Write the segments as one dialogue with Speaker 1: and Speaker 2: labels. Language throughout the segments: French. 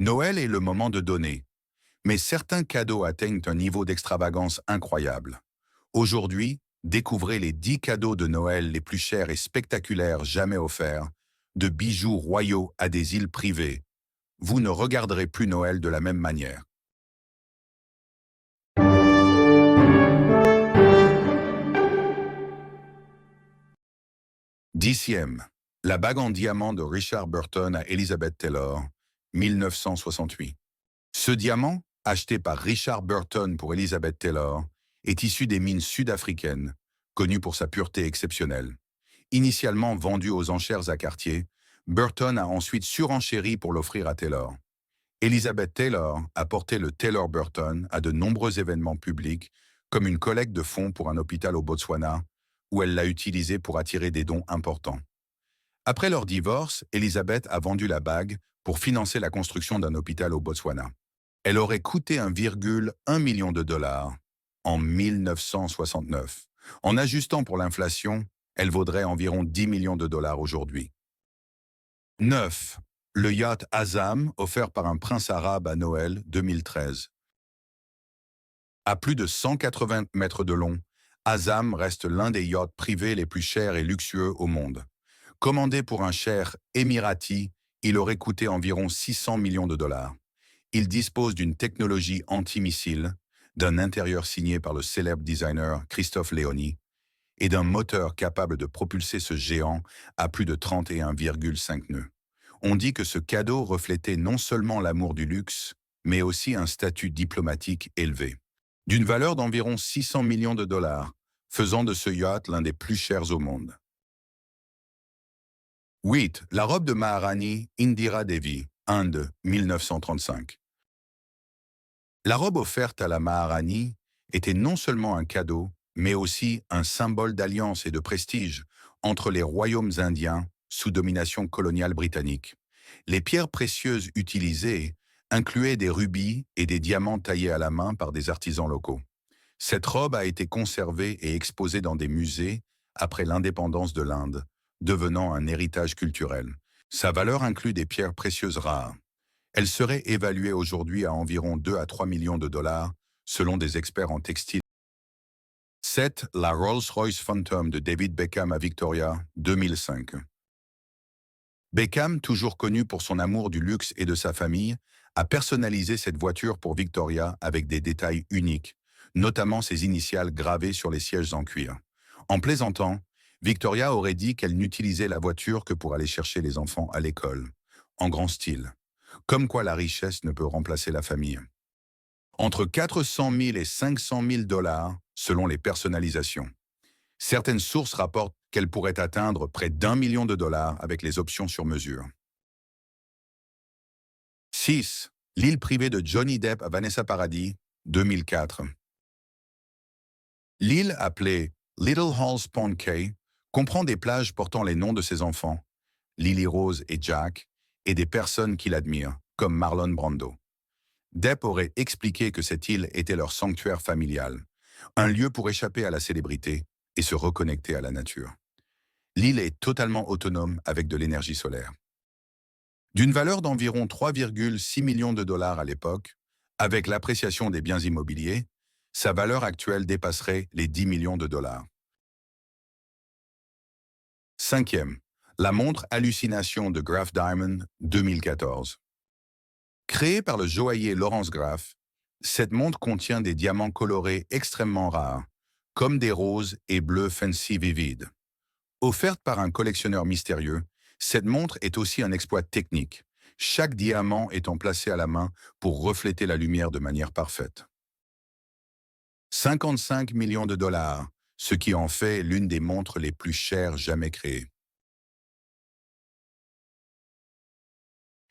Speaker 1: Noël est le moment de donner, mais certains cadeaux atteignent un niveau d'extravagance incroyable. Aujourd'hui, découvrez les 10 cadeaux de Noël les plus chers et spectaculaires jamais offerts, de bijoux royaux à des îles privées. Vous ne regarderez plus Noël de la même manière. 10e. La bague en diamant de Richard Burton à Elizabeth Taylor, 1968. Ce diamant, acheté par Richard Burton pour Elizabeth Taylor, est issu des mines sud-africaines, connu pour sa pureté exceptionnelle. Initialement vendu aux enchères à Cartier, Burton a ensuite surenchéri pour l'offrir à Taylor. Elizabeth Taylor a porté le Taylor Burton à de nombreux événements publics, comme une collecte de fonds pour un hôpital au Botswana, où elle l'a utilisé pour attirer des dons importants. Après leur divorce, Elizabeth a vendu la bague pour financer la construction d'un hôpital au Botswana. Elle aurait coûté 1,1 million de dollars en 1969. En ajustant pour l'inflation, elle vaudrait environ 10 millions de dollars aujourd'hui. 9. Le yacht Azam, offert par un prince arabe à Noël 2013. À plus de 180 mètres de long, Azam reste l'un des yachts privés les plus chers et luxueux au monde. Commandé pour un cheikh émirati, il aurait coûté environ 600 millions de dollars. Il dispose d'une technologie antimissile, d'un intérieur signé par le célèbre designer Christophe Léony et d'un moteur capable de propulser ce géant à plus de 31,5 nœuds. On dit que ce cadeau reflétait non seulement l'amour du luxe, mais aussi un statut diplomatique élevé. D'une valeur d'environ 600 millions de dollars, faisant de ce yacht l'un des plus chers au monde. 8. La robe de Maharani Indira Devi, Inde, 1935. La robe offerte à la Maharani était non seulement un cadeau, mais aussi un symbole d'alliance et de prestige entre les royaumes indiens sous domination coloniale britannique. Les pierres précieuses utilisées incluaient des rubis et des diamants taillés à la main par des artisans locaux. Cette robe a été conservée et exposée dans des musées après l'indépendance de l'Inde, devenant un héritage culturel. Sa valeur inclut des pierres précieuses rares. Elle serait évaluée aujourd'hui à environ 2 à 3 millions de dollars, selon des experts en textile. 7. La Rolls-Royce Phantom de David Beckham à Victoria, 2005. Beckham, toujours connu pour son amour du luxe et de sa famille, a personnalisé cette voiture pour Victoria avec des détails uniques, notamment ses initiales gravées sur les sièges en cuir. En plaisantant, Victoria aurait dit qu'elle n'utilisait la voiture que pour aller chercher les enfants à l'école, en grand style. Comme quoi la richesse ne peut remplacer la famille. Entre 400 000 et 500 000 dollars selon les personnalisations. Certaines sources rapportent qu'elle pourrait atteindre près d'1 million de dollars avec les options sur mesure. 6. L'île privée de Johnny Depp à Vanessa Paradis, 2004. L'île, appelée Little Halls Pond Cay, comprend des plages portant les noms de ses enfants, Lily Rose et Jack, et des personnes qui l'admirent, comme Marlon Brando. Depp aurait expliqué que cette île était leur sanctuaire familial, un lieu pour échapper à la célébrité et se reconnecter à la nature. L'île est totalement autonome avec de l'énergie solaire. D'une valeur d'environ 3,6 millions de dollars à l'époque, avec l'appréciation des biens immobiliers, sa valeur actuelle dépasserait les 10 millions de dollars. 5e. La montre Hallucination de Graf Diamond, 2014. Créée par le joaillier Lawrence Graff, cette montre contient des diamants colorés extrêmement rares, comme des roses et bleus fancy vivides. Offerte par un collectionneur mystérieux, cette montre est aussi un exploit technique, chaque diamant étant placé à la main pour refléter la lumière de manière parfaite. 55 millions de dollars, ce qui en fait l'une des montres les plus chères jamais créées.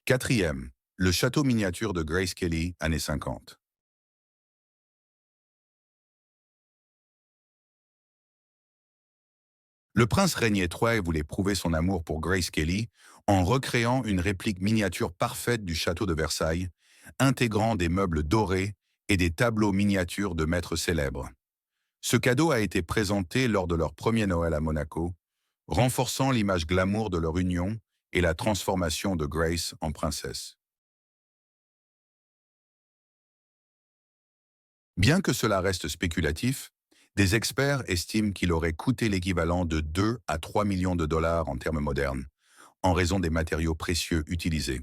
Speaker 1: 4e. Le château miniature de Grace Kelly, années 50. Le prince Rainier III voulait prouver son amour pour Grace Kelly en recréant une réplique miniature parfaite du château de Versailles, intégrant des meubles dorés et des tableaux miniatures de maîtres célèbres. Ce cadeau a été présenté lors de leur premier Noël à Monaco, renforçant l'image glamour de leur union et la transformation de Grace en princesse. Bien que cela reste spéculatif, des experts estiment qu'il aurait coûté l'équivalent de 2 à 3 millions de dollars en termes modernes, en raison des matériaux précieux utilisés.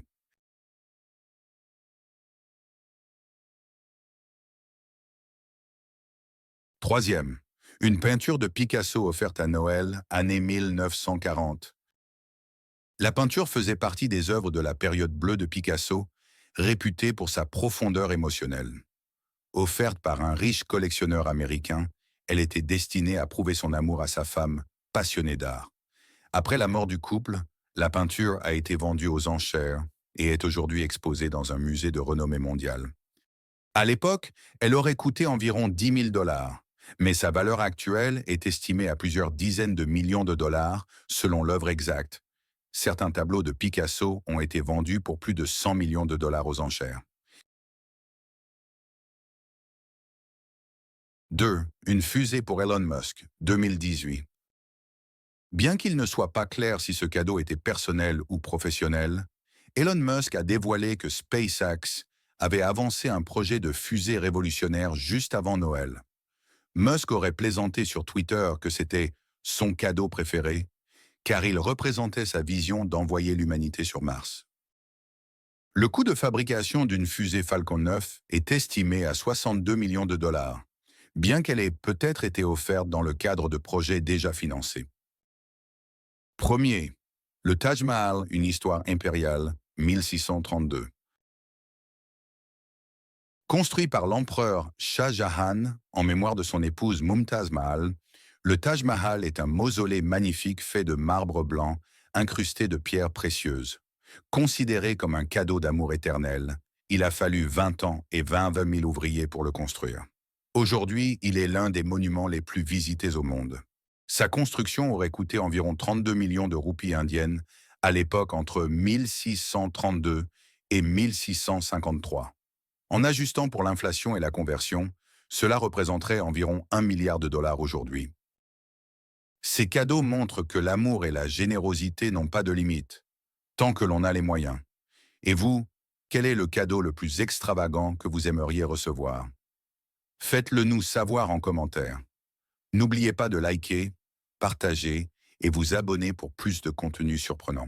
Speaker 1: Troisième, une peinture de Picasso offerte à Noël, année 1940. La peinture faisait partie des œuvres de la période bleue de Picasso, réputée pour sa profondeur émotionnelle. Offerte par un riche collectionneur américain, elle était destinée à prouver son amour à sa femme, passionnée d'art. Après la mort du couple, la peinture a été vendue aux enchères et est aujourd'hui exposée dans un musée de renommée mondiale. À l'époque, elle aurait coûté environ 10 000 dollars, mais sa valeur actuelle est estimée à plusieurs dizaines de millions de dollars selon l'œuvre exacte. Certains tableaux de Picasso ont été vendus pour plus de 100 millions de dollars aux enchères. 2. Une fusée pour Elon Musk, 2018. Bien qu'il ne soit pas clair si ce cadeau était personnel ou professionnel, Elon Musk a dévoilé que SpaceX avait avancé un projet de fusée révolutionnaire juste avant Noël. Musk aurait plaisanté sur Twitter que c'était son cadeau préféré, car il représentait sa vision d'envoyer l'humanité sur Mars. Le coût de fabrication d'une fusée Falcon 9 est estimé à 62 millions de dollars, bien qu'elle ait peut-être été offerte dans le cadre de projets déjà financés. Premier, le Taj Mahal, une histoire impériale, 1632. Construit par l'empereur Shah Jahan en mémoire de son épouse Mumtaz Mahal, le Taj Mahal est un mausolée magnifique fait de marbre blanc, incrusté de pierres précieuses. Considéré comme un cadeau d'amour éternel, il a fallu 20 ans et 20 000 ouvriers pour le construire. Aujourd'hui, il est l'un des monuments les plus visités au monde. Sa construction aurait coûté environ 32 millions de roupies indiennes à l'époque entre 1632 et 1653. En ajustant pour l'inflation et la conversion, cela représenterait environ 1 milliard de dollars aujourd'hui. Ces cadeaux montrent que l'amour et la générosité n'ont pas de limite, tant que l'on a les moyens. Et vous, quel est le cadeau le plus extravagant que vous aimeriez recevoir? Faites-le nous savoir en commentaire. N'oubliez pas de liker, partager et vous abonner pour plus de contenu surprenant.